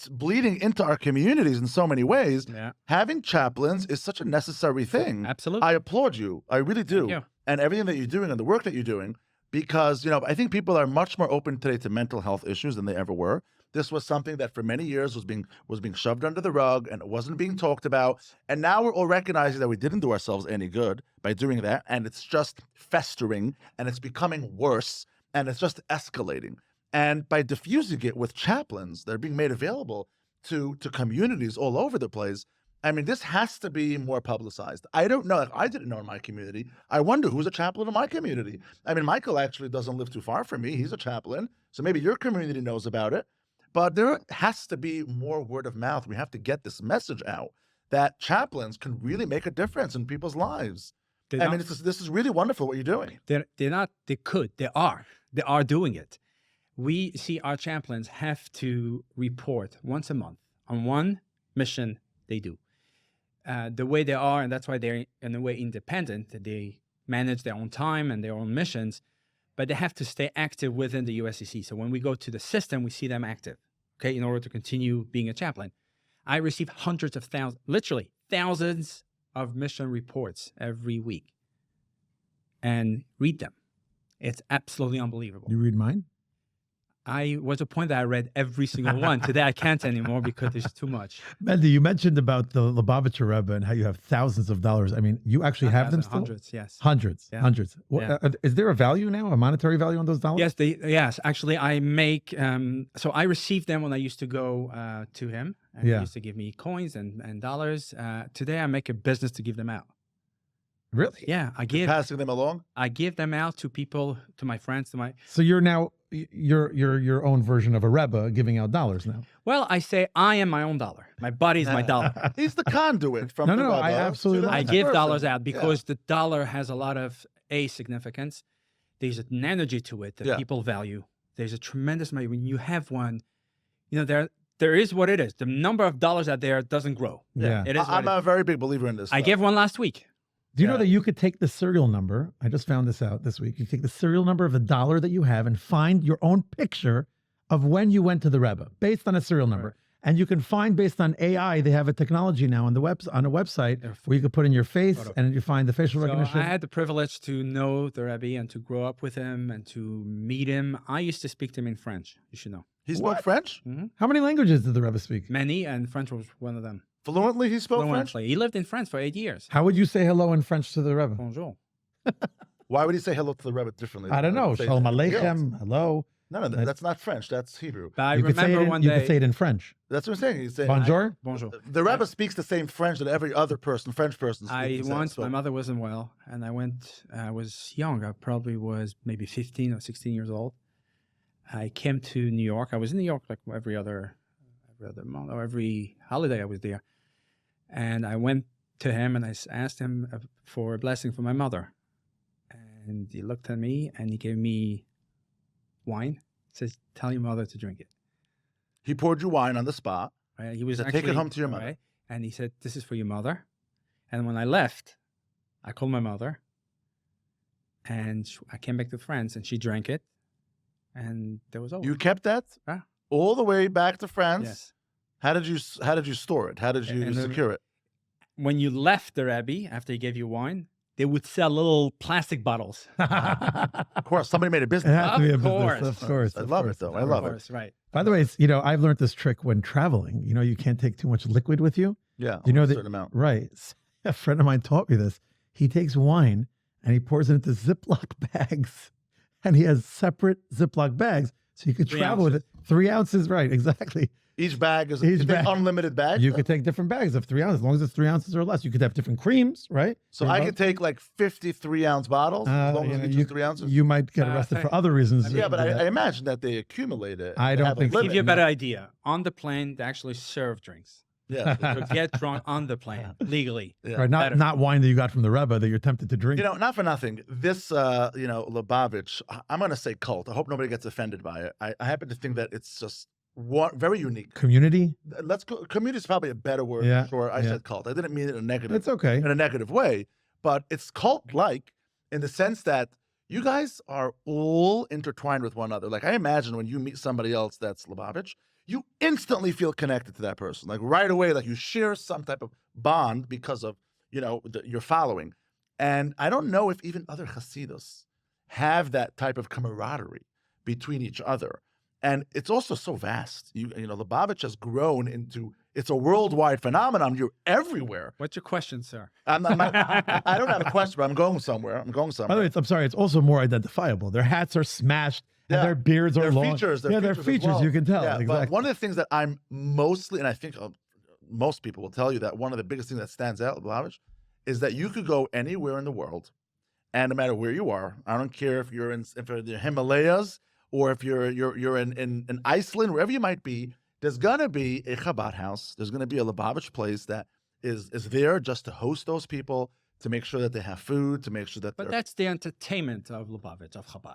bleeding into our communities in so many ways. Yeah. Having chaplains is such a necessary thing. Absolutely. I applaud you. I really do. Thank you. And everything that you're doing and the work that you're doing, because, I think people are much more open today to mental health issues than they ever were. This was something that for many years was being shoved under the rug and it wasn't being talked about. And now we're all recognizing that we didn't do ourselves any good by doing that. And it's just festering and it's becoming worse and it's just escalating. And by diffusing it with chaplains that are being made available to communities all over the place, I mean, this has to be more publicized. I don't know. I didn't know in my community. I wonder who's a chaplain in my community. I mean, Michael actually doesn't live too far from me. He's a chaplain. So maybe your community knows about it. But there has to be more word of mouth. We have to get this message out that chaplains can really make a difference in people's lives. This is really wonderful what you're doing. They are doing it. We see our chaplains have to report once a month on one mission they do. The way they are, and that's why they're in a way independent, that they manage their own time and their own missions, but they have to stay active within the USCC. So when we go to the system, we see them active, okay, in order to continue being a chaplain. I receive hundreds of thousands, literally thousands of mission reports every week and read them. It's absolutely unbelievable. You read mine? I was a point that I read every single one. Today I can't anymore because there's too much. Mendy, you mentioned about the Lubavitcher Rebbe and how you have thousands of dollars. I mean, you actually Not have them thousands, still? hundreds, yes. Hundreds, Yeah. hundreds. What, Yeah. is there a value now, a monetary value on those dollars? Yes, yes. Actually, I make. So I received them when I used to go to him, and Yeah. he used to give me coins and dollars. Today, I make a business to give them out. Really? Yeah, Passing them along. I give them out to people, to my friends, to my. So you're now you're your own version of a Rebbe giving out dollars now. Well, I say I am my own dollar. My body is my dollar. He's the conduit from No, the no, Rebbe I to absolutely the love I next give person. dollars out Yeah. because the dollar has a lot of significance. There's an energy to it that Yeah. people value. There's a tremendous amount. When you have one, there is what it is. The number of dollars out there doesn't grow. Yeah. It is. I'm a very big believer in this. I stuff. gave one last week. Do you know Yeah. that you could take the serial number? I just found this out this week. You take the serial number of the dollar that you have and find your own picture of when you went to the Rebbe based on a serial number. Right. And you can find based on AI, they have a technology now on a website They're where you could put in your face photo. and you find the facial So recognition. I had the privilege to know the Rebbe and to grow up with him and to meet him. I used to speak to him in French. You should know. He spoke French How many languages did the Rebbe speak? Many, and French was one of them. fluently. He spoke French. Fluently. He lived in France for 8 years. How would you say hello in French to the Rebbe? Bonjour. Why would he say hello to the Rebbe differently? I don't know. Say Shalom something else. Aleichem. Hello. No, that's not French. That's Hebrew. But I You could say remember it in, one you day. could say it in French. That's what I'm saying. He's saying Bonjour. Bonjour. the Rebbe speaks the same French that every other person, French person, speaks. I the same. once, So- my mother wasn't well, and I went. I was young. I probably was maybe 15 or 16 years old. I came to New York. I was in New York like every other month or every holiday I was there. And I went to him and I asked him for a blessing for my mother. And he looked at me and he gave me wine. Says, "Tell your mother to drink it." He poured you wine on the spot. Right? He was So take actually, it home to your mother. right? And he said, "This is for your mother." And when I left, I called my mother, and I came back to France, and she drank it, and there was over. You kept that Yeah. all the way back to France. Yes. How did you store it? How did you And then- secure it? When you left the Rebbe after he gave you wine, they would sell little plastic bottles. Of course, somebody made a It business. has to be a Of business, course. of course. I of love course, it, though. of I course. love Of it. course, right. By the way, I've learned this trick when traveling. You can't take too much liquid with you. Yeah, You know a that- certain amount. Right. A friend of mine taught me this. He takes wine and he pours it into Ziploc bags, and he has separate Ziploc bags so you can 3 travel with it. 3 ounces, right? Exactly. Each bag is Each you take bag. unlimited bags. You could take different bags of 3 ounces, as long as it's 3 ounces or less. You could have different creams, right? So I could take like 53-ounce bottles as long as it's just 3 ounces. You might get arrested for other reasons. Yeah, but than I that. imagine that they accumulate it. I They don't have a think so. Give limit. you a better idea. On the plane, they actually serve drinks. Yeah, To get drunk on the plane legally. yeah. Right, better. not wine that you got from the Rebbe that you're tempted to drink. Not for nothing. This, Lubavitch, I'm going to say cult. I hope nobody gets offended by it. I happen to think that it's just very unique. Community? Let's go. Community is probably a better word. Yeah, Sure, I yeah. said cult. I didn't mean it in a negative. It's okay. In a negative way, but it's cult-like in the sense that you guys are all intertwined with one another. Like I imagine when you meet somebody else that's Lubavitch, you instantly feel connected to that person. Like right away, like you share some type of bond because of your following. And I don't know if even other Hasidus have that type of camaraderie between each other. And it's also so vast. Lubavitch has grown into, it's a worldwide phenomenon. You're everywhere. What's your question, sir? I don't have a question, but I'm going somewhere. By the way, I'm sorry, it's also more identifiable. Their hats are smashed and Yeah. their beards are Their long. features. Their as features, well. you can tell. Yeah, exactly. But one of the things that I'm mostly, and I think most people will tell you that one of the biggest things that stands out with Lubavitch is that you could go anywhere in the world, and no matter where you are, I don't care if you're in the Himalayas or if you're in Iceland, wherever you might be, there's gonna be a Chabad house. There's gonna be a Lubavitch place that is there just to host those people, to make sure that they have food, to make sure that But they're. that's the entertainment of Lubavitch, of Chabad.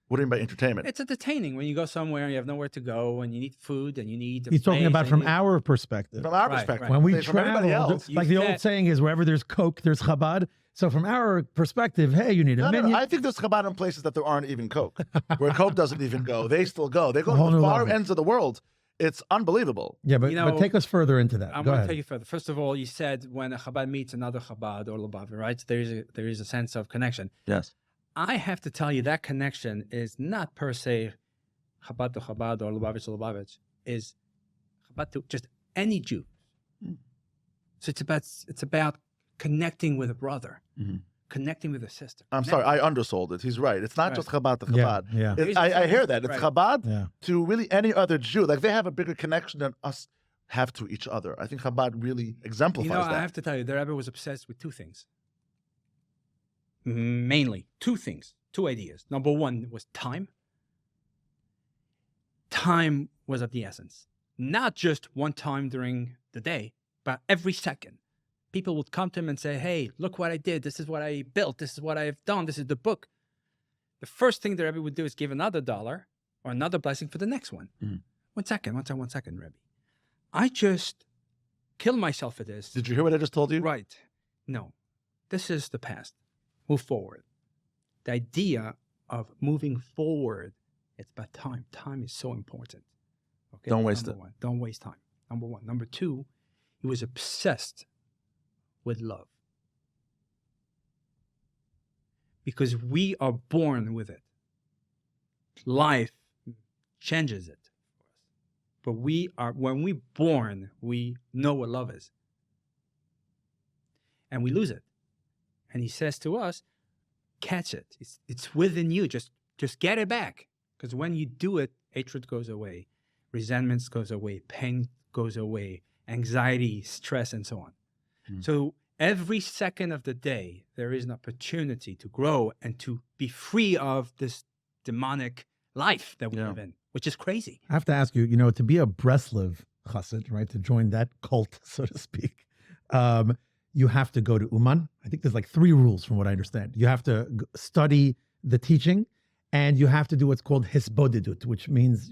What do you mean by entertainment? It's entertaining when you go somewhere and you have nowhere to go and you need food and you need. a He's talking place about and from you need- our perspective. From our Right, perspective. right. When we From everybody travel, else. like the You old said- saying is, wherever there's Coke, there's Chabad. So from our perspective, hey, you need a No, menu. I think there's Chabad in places that there aren't even Coke, where Coke doesn't even go. They still go. They go A whole to the new far level. ends of the world. It's unbelievable. Yeah, but, You but know, take us further into that. I'm Go going to ahead. take you further. First of all, you said when a Chabad meets another Chabad or Lubavitch, right? There is a sense of connection. Yes. I have to tell you that connection is not per se Chabad to Chabad or Lubavitch to Lubavitch is Chabad to just any Jew. So it's about connecting with a brother, connecting with a sister. I'm sorry, I undersold it. He's right. It's not Right. just Chabad to Yeah, Chabad. yeah. I hear that. It's Right. Chabad Yeah. to really any other Jew. Like they have a bigger connection than us have to each other. I think Chabad really exemplifies You know, that. I have to tell you, the Rebbe was obsessed with two things. Mainly two things, two ideas. Number one was time. Time was of the essence. Not just one time during the day, but every second. People would come to him and say, hey, look what I did. This is what I built. This is what I've done. This is the book. The first thing the Rebbe would do is give another dollar or another blessing for the next one. 1 second, Rebbe. I just killed myself for this. Did you hear what I just told you? Right. No, this is the past. Move forward. The idea of moving forward, it's about time. Time is so important. Okay. Don't waste Number one, don't waste time. Number one. Number two, he was obsessed with love. Because we are born with it. Life changes it for us. But when we're born, we know what love is. And we lose it. And he says to us, catch it. It's within you. Just get it back. Because when you do it, hatred goes away, resentment goes away, pain goes away, anxiety, stress, and so on. So every second of the day, there is an opportunity to grow and to be free of this demonic life that we live in, which is crazy. I have to ask you, to be a Breslov chassid, right, to join that cult, so to speak, you have to go to Uman. I think there's like 3 rules from what I understand. You have to study the teaching, and you have to do what's called hisbodedut, which means,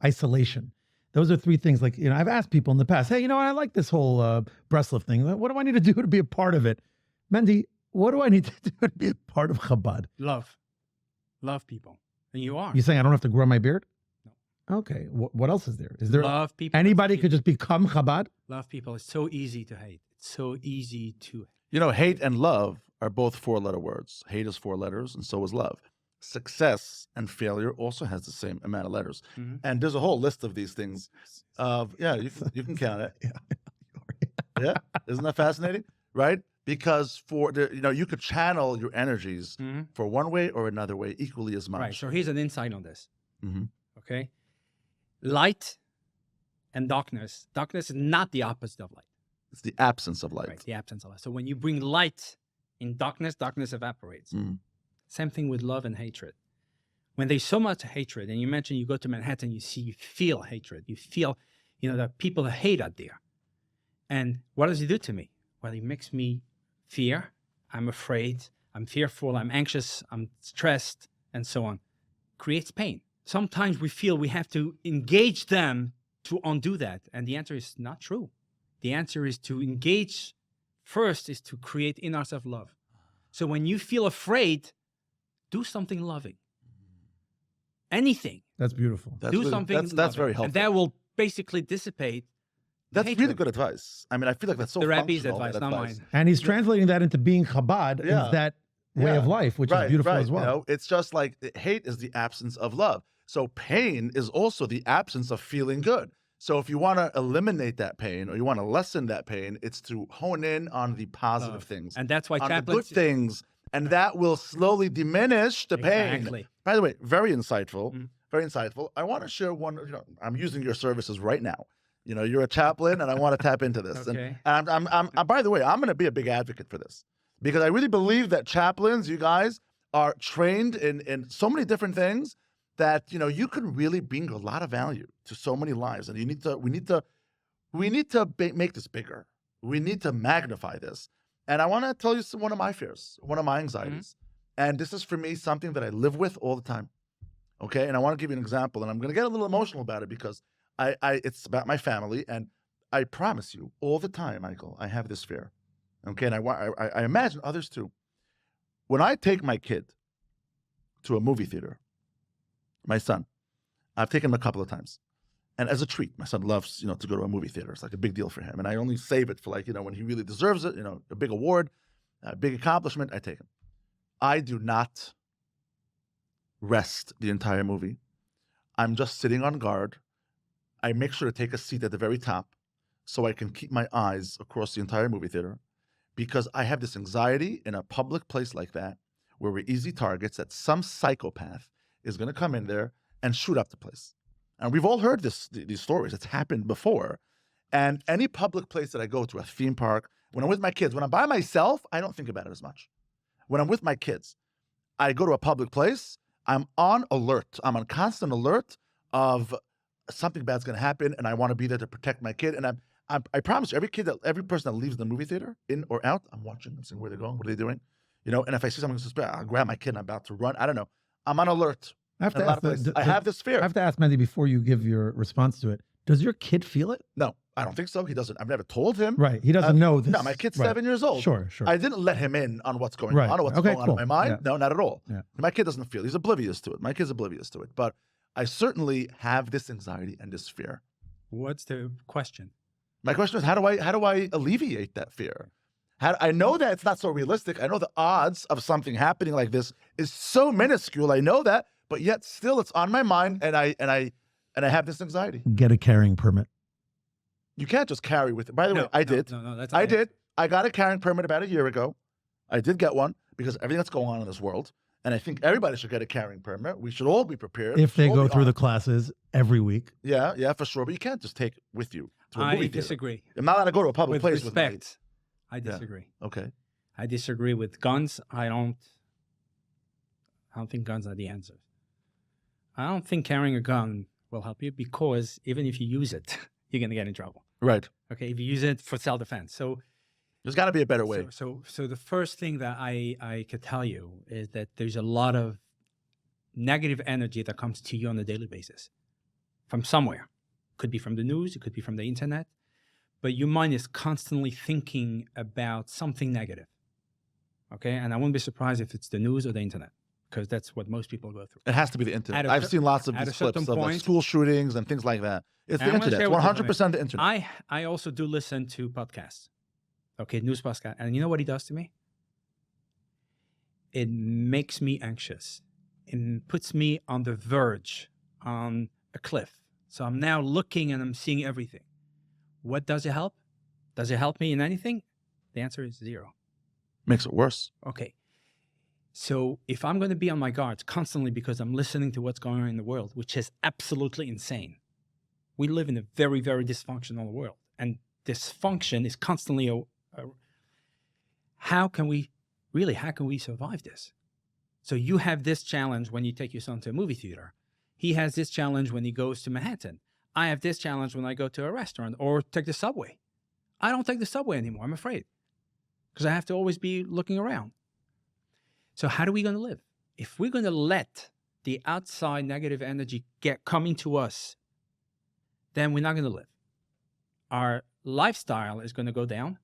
isolation. Those are 3 things. Like, I've asked people in the past, hey, I like this whole Breslov thing. What do I need to do to be a part of it? Mendy, what do I need to do to be a part of Chabad? Love people. And you are. You saying I don't have to grow my beard? No. Okay. What else is there? Is there love people? anybody could just become Chabad? Love people. It's so easy to hate. It's so easy to. Hate and love are both 4-letter words. Hate is 4 letters, and so is love. Success and failure also has the same amount of letters. And there's a whole list of these things. You can count it. Yeah, isn't that fascinating? Right? Because you could channel your energies for one way or another way equally as much. Right. So here's an insight on this. Mm-hmm. Okay. Light and darkness. Darkness is not the opposite of light. It's the absence of light. Right. The absence of light. So when you bring light in darkness, darkness evaporates. Same thing with love and hatred. When there's so much hatred, and you mentioned you go to Manhattan, you feel hatred. You feel, that people hate out there. And what does he do to me? Well, he makes me fear. I'm afraid. I'm fearful. I'm anxious. I'm stressed, and so on. Creates pain. Sometimes we feel we have to engage them to undo that. And the answer is not true. The answer is to engage first is to create in ourselves love. So when you feel afraid, do something loving. Anything. That's beautiful. Do something That's loving. very helpful. And that will basically dissipate That's hatred. really good advice. I mean, I feel like that's so The Rebbe's functional, advice, that not advice. mine. And he's translating that into being Chabad Yeah. is that way of life, which is beautiful as well. It's just like hate is the absence of love. So pain is also the absence of feeling good. So if you want to eliminate that pain or you want to lessen that pain, it's to hone in on the positive things, And that's why on the chaplains. good things, and that will slowly diminish the pain. Exactly. By the way, very insightful. Very insightful. I want to share one. I'm using your services right now. You're a chaplain, and I want to tap into this. Okay. And I'm by the way, I'm going to be a big advocate for this because I really believe that chaplains, you guys, are trained in so many different things that you can really bring a lot of value to so many lives, and we need to make this bigger. We need to magnify this. And I want to tell you one of my fears, one of my anxieties, and this is for me something that I live with all the time. Okay, and I want to give you an example, and I'm going to get a little emotional about it because it's about my family, and I promise you, all the time, Michael, I have this fear. Okay, and I imagine others too. When I take my kid to a movie theater, my son, I've taken him a couple of times, and as a treat, my son loves, to go to a movie theater. It's like a big deal for him, and I only save it for when he really deserves it, a big award, a big accomplishment. I take him. I do not rest the entire movie. I'm just sitting on guard. I make sure to take a seat at the very top so I can keep my eyes across the entire movie theater, because I have this anxiety in a public place like that where we're easy targets that some psychopath is going to come in there and shoot up the place. And we've all heard these stories. It's happened before. And any public place that I go to, a theme park, when I'm with my kids, when I'm by myself, I don't think about it as much. When I'm with my kids, I go to a public place, I'm on alert. I'm on constant alert of something bad's going to happen, and I want to be there to protect my kid. And I promise you, every person that leaves the movie theater, in or out, I'm watching and seeing where they're going, what are they doing, and if I see something suspicious, I'll grab my kid and I'm about to run. I don't know. I'm on alert. I have In a to lot ask of places. I have this fear. I have to ask Mendy before you give your response to it. Does your kid feel it? No, I don't think so. He doesn't. I've never told him. Right. He doesn't know this. No, my kid's right. 7 years old. Sure. I didn't let him in on what's going Right. on or what's Okay, going on cool. in my mind. Yeah. No, not at all. Yeah. My kid doesn't feel. He's oblivious to it. My kid's oblivious to it. But I certainly have this anxiety and this fear. What's the question? My question is, how do I alleviate that fear? I know that it's not so realistic. I know the odds of something happening like this is so minuscule. I know that, but yet still it's on my mind, and I have this anxiety. Get a carrying permit. You can't just carry with it. By the way, I did. No, that's I okay. did. I got a carrying permit about a year ago. I did get one because of everything that's going on in this world. And I think everybody should get a carrying permit. We should all be prepared. If they We should all go be through the armed. classes every week. Yeah, for sure. But you can't just take it with you to a movie I theater. disagree. I'm not allowed to go to a public With place respect, I Yeah. disagree. with me. Okay. I disagree with guns. I don't think guns are the answer. I don't think carrying a gun will help you, because even if you use it, you're going to get in trouble. Right. Okay, if you use it for self-defense. So There's got to be a better way. So the first thing that I could tell you is that there's a lot of negative energy that comes to you on a daily basis from somewhere. Could be from the news, it could be from the internet, but your mind is constantly thinking about something negative. Okay, and I wouldn't be surprised if it's the news or the internet, because that's what most people go through. It has to be the internet. At a I've cer- seen lots of at these a certain clips of like point- school shootings and things like that. It's And the I'm gonna internet. share with you 100% the internet. I also do listen to podcasts. Okay, news podcast. And you know what it does to me? It makes me anxious. It puts me on the verge, on a cliff. So I'm now looking and I'm seeing everything. What does it help? Does it help me in anything? The answer is zero. Makes it worse. Okay. So if I'm going to be on my guard constantly because I'm listening to what's going on in the world, which is absolutely insane. We live in a very, very dysfunctional world. And dysfunction is constantly how can we survive this? So you have this challenge when you take your son to a movie theater. He has this challenge when he goes to Manhattan. I have this challenge when I go to a restaurant or take the subway. I don't take the subway anymore. I'm afraid, because I have to always be looking around. So how are we going to live? If we're going to let the outside negative energy get coming to us, then we're not going to live. Our lifestyle is going to go down.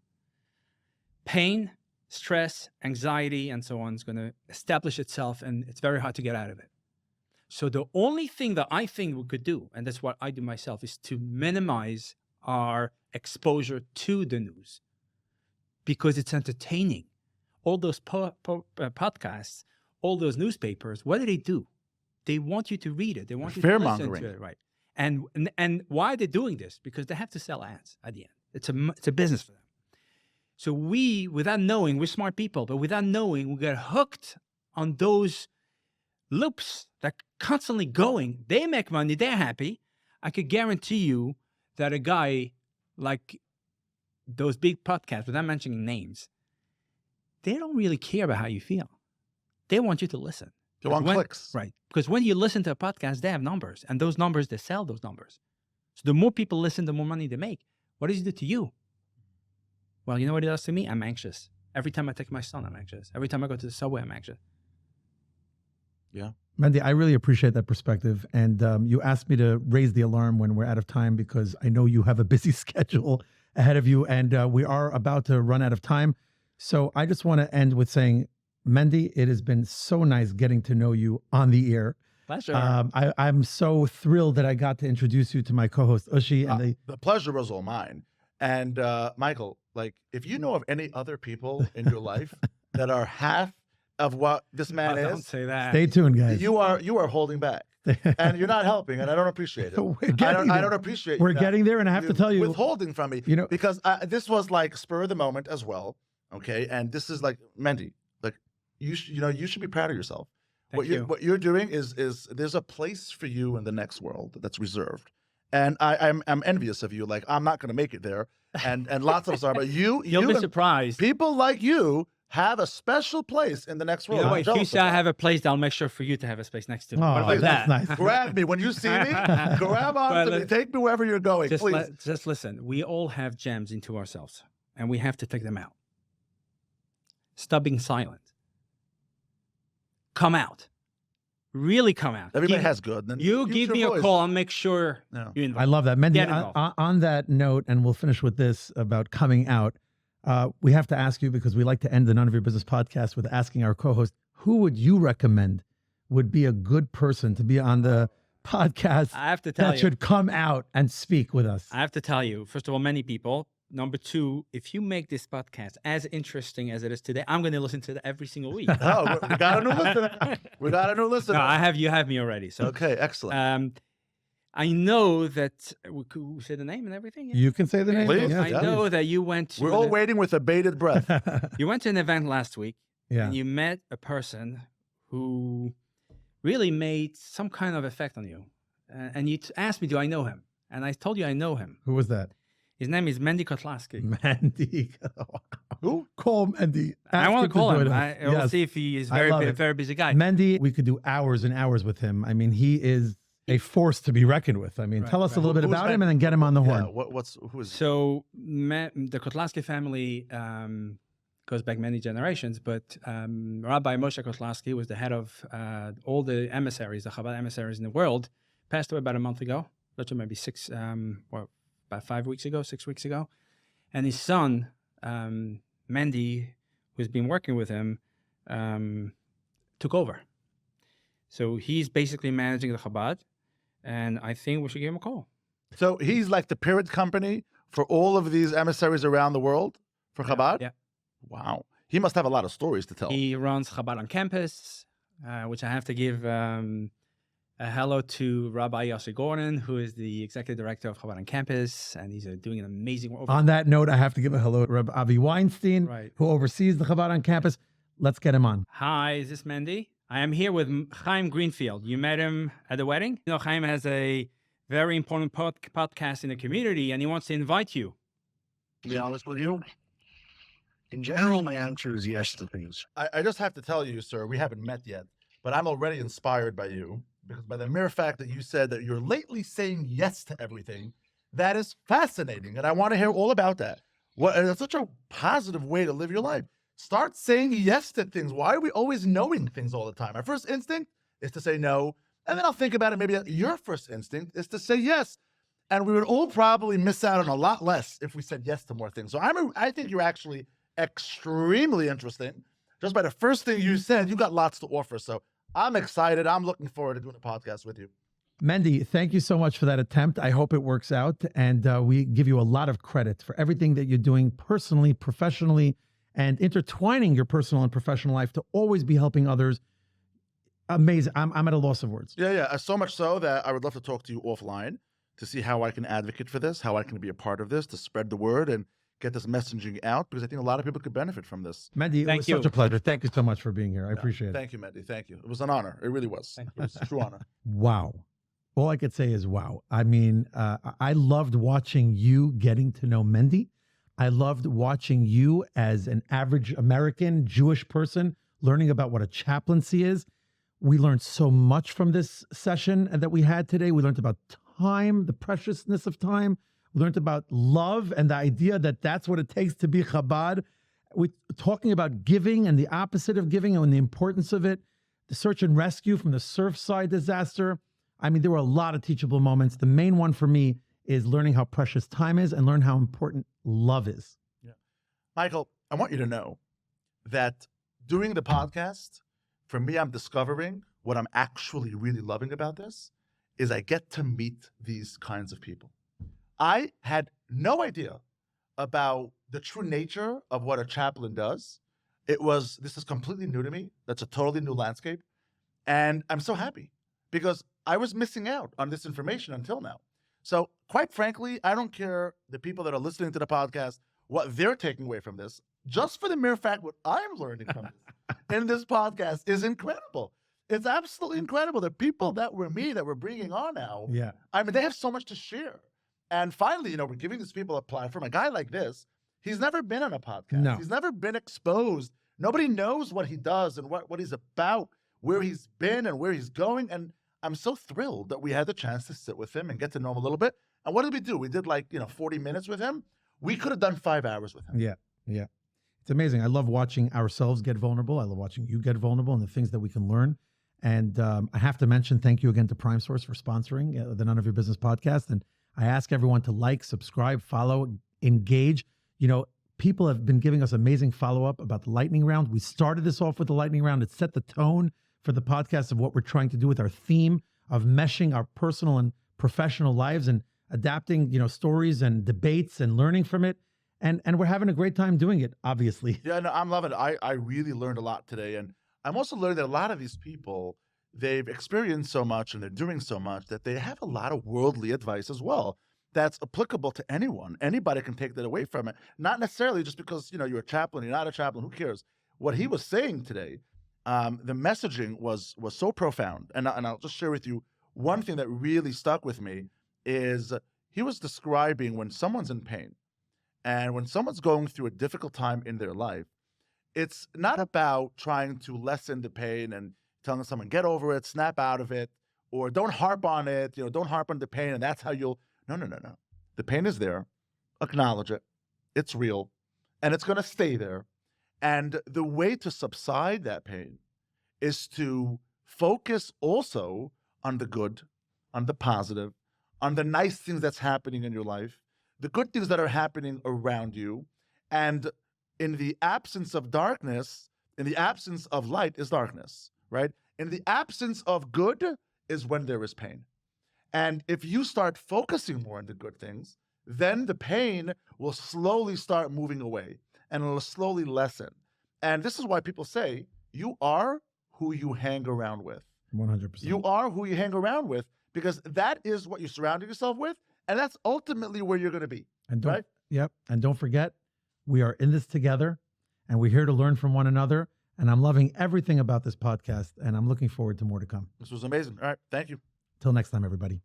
Pain, stress, anxiety, and so on is going to establish itself, and it's very hard to get out of it. So the only thing that I think we could do, and that's what I do myself, is to minimize our exposure to the news, because it's entertaining. All those podcasts, all those newspapers, what do? They want you to read it. They want you to listen Fear-mongering. to it, right? And why are they doing this? Because they have to sell ads at the end. It's a business for them. So we, without knowing, we're smart people, but without knowing, we get hooked on those loops that constantly going. They make money. They're happy. I could guarantee you that a guy like those big podcasts, without mentioning names, they don't really care about how you feel. They want you to listen. They want clicks. Right. Because when you listen to a podcast, they have numbers. And those numbers, they sell those numbers. So the more people listen, the more money they make. What does it do to you? Well, you know what it does to me? I'm anxious. Every time I take my son, I'm anxious. Every time I go to the subway, I'm anxious. Yeah. Mendy, I really appreciate that perspective. And you asked me to raise the alarm when we're out of time, because I know you have a busy schedule ahead of you, and we are about to run out of time. So I just want to end with saying, Mendy, it has been so nice getting to know you on the air. Pleasure. I'm so thrilled that I got to introduce you to my co-host, Ushy. And The pleasure was all mine. And Michael, like, if you know of any other people in your life that are half of what this man Don't is, say that. stay tuned, guys. you are holding back. and you're not helping, and I don't appreciate it. I don't appreciate. We're getting there, and I have to tell you, withholding from me, because this was like spur of the moment as well. Okay, and this is like Mendy, like you should be proud of yourself. What you're doing is there's a place for you in the next world that's reserved, and I'm envious of you. Like I'm not going to make it there, and lots of us are, but you'll be surprised. People like you have a special place in the next world. If you say I have a place, I'll make sure for you to have a space next to me. Oh, What about that's that? nice. Grab me when you see me. Grab on to me. Take me wherever you're going, please. Just listen. We all have gems into ourselves, and we have to take them out. Stop being silent. Come out. Really come out. Everybody has good. Then you give me a call. I'll make sure you invite. I love that. Mendy, on that note, and we'll finish with this about coming out, we have to ask you, because we like to end the None of Your Business podcast with asking our co-host, who would you recommend would be a good person to be on the podcast I have to tell that should come out and speak with us? I have to tell you, first of all, many people. Number two, if you make this podcast as interesting as it is today, I'm going to listen to it every single week. Oh, we got a new listener. We got a new listener. No, you have me already. So okay, excellent. I know that we say the name and everything. You can say the name. Please. Yes, I know that you went to. We're all waiting with a bated breath. You went to an event last week. Yeah. And you met a person who really made some kind of effect on you. And you asked me, do I know him? And I told you I know him. Who was that? His name is Mendy Coën. Mendy. Who? Call Mendy. I want to call him. We'll Yes. see if he is I very busy guy. Mendy, we could do hours and hours with him. I mean, he is a force to be reckoned with. I mean, tell us a little bit about him and then get him on the horn. Who is? So the Kotlaski family goes back many generations, but Rabbi Moshe Kotlaski was the head of all the emissaries, the Chabad emissaries in the world. Passed away about a month ago. Not sure, maybe about 6 weeks ago. And his son, Mendy, who's been working with him, took over. So he's basically managing the Chabad, and I think we should give him a call. So he's like the parent company for all of these emissaries around the world for Chabad? Yeah. Wow. He must have a lot of stories to tell. He runs Chabad on campus, which I have to give a hello to Rabbi Yossi Gordon, who is the executive director of Chabad on campus, and he's doing an amazing work. On that note, I have to give a hello to Rabbi Avi Weinstein, who oversees the Chabad on campus. Let's get him on. Hi, is this Mendy? I am here with Chaim Greenfield. You met him at the wedding? You know, Chaim has a very important podcast in the community, and he wants to invite you. To be honest with you, in general, my answer is yes to things. I just have to tell you, sir, we haven't met yet, but I'm already inspired by you, because by the mere fact that you said that you're lately saying yes to everything, that is fascinating, and I want to hear all about that. It's such a positive way to live your life. Start saying yes to things. Why are we always knowing things all the time? My first instinct is to say no, and then I'll think about it. Maybe your first instinct is to say yes. And we would all probably miss out on a lot less if we said yes to more things. So I think you're actually extremely interesting. Just by the first thing you said, you got lots to offer. So I'm excited. I'm looking forward to doing a podcast with you. Mendy, thank you so much for that attempt. I hope it works out. And we give you a lot of credit for everything that you're doing personally, professionally, and intertwining your personal and professional life to always be helping others. Amazing. I'm at a loss of words. Yeah. So much so that I would love to talk to you offline to see how I can advocate for this, how I can be a part of this, to spread the word and get this messaging out, because I think a lot of people could benefit from this. Mendy, it was such a pleasure. Thank you so much for being here. I appreciate it. Thank you, Mendy. Thank you. It was an honor. It really was. It was a true honor. Wow. All I could say is wow. I mean, I loved watching you getting to know Mendy. I loved watching you as an average American Jewish person learning about what a chaplaincy is. We learned so much from this session that we had today. We learned about time, the preciousness of time. We learned about love and the idea that that's what it takes to be Chabad. We're talking about giving and the opposite of giving and the importance of it. The search and rescue from the Surfside disaster. I mean, there were a lot of teachable moments. The main one for me is learning how precious time is and learn how important love is. Yeah. Michael, I want you to know that doing the podcast, for me, I'm discovering what I'm actually really loving about this is I get to meet these kinds of people. I had no idea about the true nature of what a chaplain does. This is completely new to me. That's a totally new landscape. And I'm so happy because I was missing out on this information until now. So quite frankly, I don't care the people that are listening to the podcast, what they're taking away from this. Just for the mere fact what I'm learning from this in this podcast is incredible. It's absolutely incredible. The people that were me that we're bringing on now, Yeah. I mean, they have so much to share. And finally, we're giving these people a platform. A guy like this, he's never been on a podcast. No. He's never been exposed. Nobody knows what he does and what he's about, where he's been and where he's going. And I'm so thrilled that we had the chance to sit with him and get to know him a little bit. And what did we do? We did 40 minutes with him. We could have done 5 hours with him. Yeah. Yeah. It's amazing. I love watching ourselves get vulnerable. I love watching you get vulnerable and the things that we can learn. And I have to mention, thank you again to Prime Source for sponsoring the None of Your Business podcast. And I ask everyone to like, subscribe, follow, engage. People have been giving us amazing follow-up about the lightning round. We started this off with the lightning round. It set the tone for the podcast of what we're trying to do with our theme of meshing our personal and professional lives and adapting, stories and debates and learning from it. And we're having a great time doing it, obviously. Yeah, no, I'm loving it. I really learned a lot today. And I'm also learning that a lot of these people, they've experienced so much and they're doing so much that they have a lot of worldly advice as well that's applicable to anyone. Anybody can take that away from it. Not necessarily just because, you're a chaplain, you're not a chaplain, who cares? What he was saying today, the messaging was so profound. And I'll just share with you one thing that really stuck with me is he was describing when someone's in pain and when someone's going through a difficult time in their life, it's not about trying to lessen the pain and telling someone, get over it, snap out of it, or don't harp on it, don't harp on the pain, and that's how you'll... No. The pain is there. Acknowledge it. It's real. And it's going to stay there. And the way to subside that pain is to focus also on the good, on the positive, on the nice things that's happening in your life, the good things that are happening around you. And in the absence of darkness, in the absence of light is darkness, right? In the absence of good is when there is pain. And if you start focusing more on the good things, then the pain will slowly start moving away and it'll slowly lessen. And this is why people say, you are who you hang around with. 100%. You are who you hang around with because that is what you're surrounding yourself with. And that's ultimately where you're going to be. And right? Yep. And don't forget, we are in this together and we're here to learn from one another. And I'm loving everything about this podcast and I'm looking forward to more to come. This was amazing. All right. Thank you. Till next time, everybody.